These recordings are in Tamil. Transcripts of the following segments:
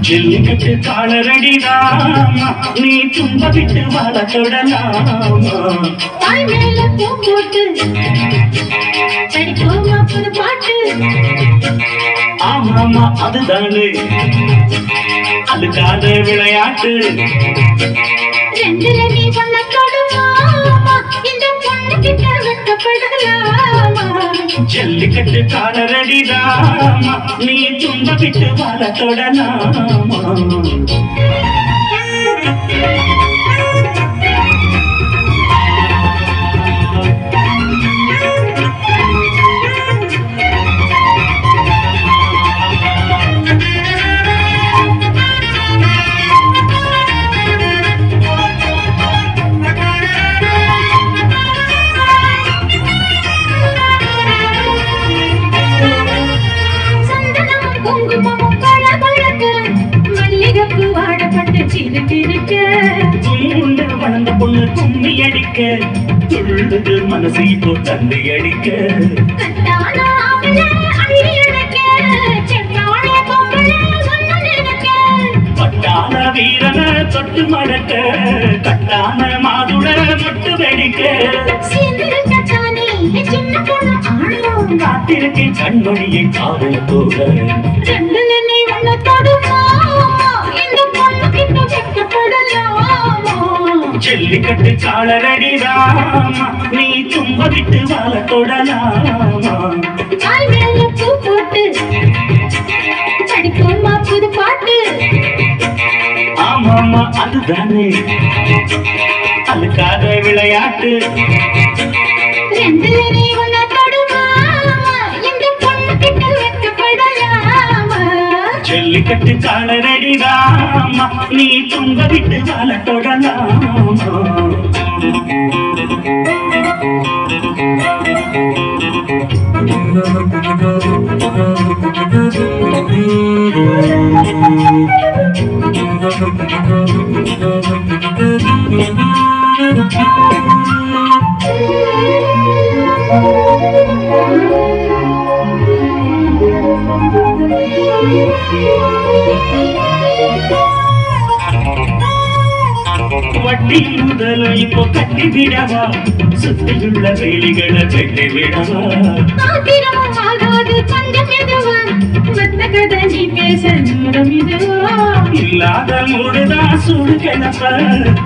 ஜல்லிக்கட்டு காலரடி ராமா நீ தும்ப விட்டு வாழ தொடலாமா தாய் மேல பூ போட்டு படிப்போமா புது பாட்டு ஆமாமா அதுதானே அதுக்கான விளையாட்டு ரெண்டுல நீ பண்ண தொடுமா இந்த பொண்ணு கிட்ட வெட்டப்படலாமா ஜல்லிக்கட்டு காலரடி ராமா நீ தும்ப விட்டு வாழ தொடலாமா வளர்ந்த பொண்ணு கும்மி அடிக்க துள்ளுது மனசை இப்போ தந்தை அடிக்க பட்டான வீரன தொட்டு மடக்க கட்டான மாதுட மொட்டு வெடிக்க காத்திருக்கேன் கண்மணியை காவல போக ஜல்லிக்கட்டு காலரடி ராமா நீ தும்ப விட்டு வாழ தொடலாமா பூ போட்டு படிப்போமா புது பாட்டு ஆமாமா அதுதானே அதுக்காக விளையாட்டு ரெண்டுல நீ ஒன்ன தொடுமா இந்த பொண்ணு கிட்ட வெட்டப்படலாமா ஜல்லிக்கட்டு காலரடி ராமா நீ தும்ப விட்டு வாழ தொடலாமா வட்டி முதல இப்போ கட்டி விடவா சுத்தியுள்ள வேலிகளை வெட்டி விடவா இல்லாத மூடுதா சூடு கிடப்ப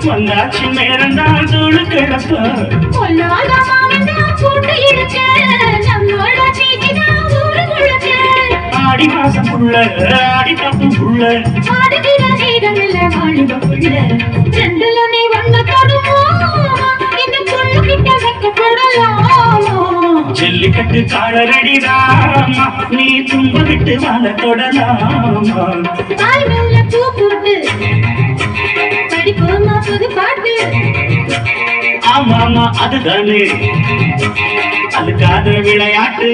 வந்தாச்சு நேரண்டா சூடு கிடப்ப ஆடி மாசம் புள்ள ஆடி காப்பு புள்ள ஜல்லிக்கட்டு காலரடி ராமா நீ தும்ப விட்டு வாழ தொடலாமா பூ போட்டு படிப்போமா புது பாட்டு ஆமாமா அதுதானே அதுக்காக விளையாட்டு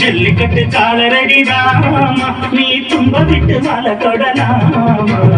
ஜல்லிக்கட்டு காலரடி ராமா நீ தும்ப விட்டு வாழ தொடலாமா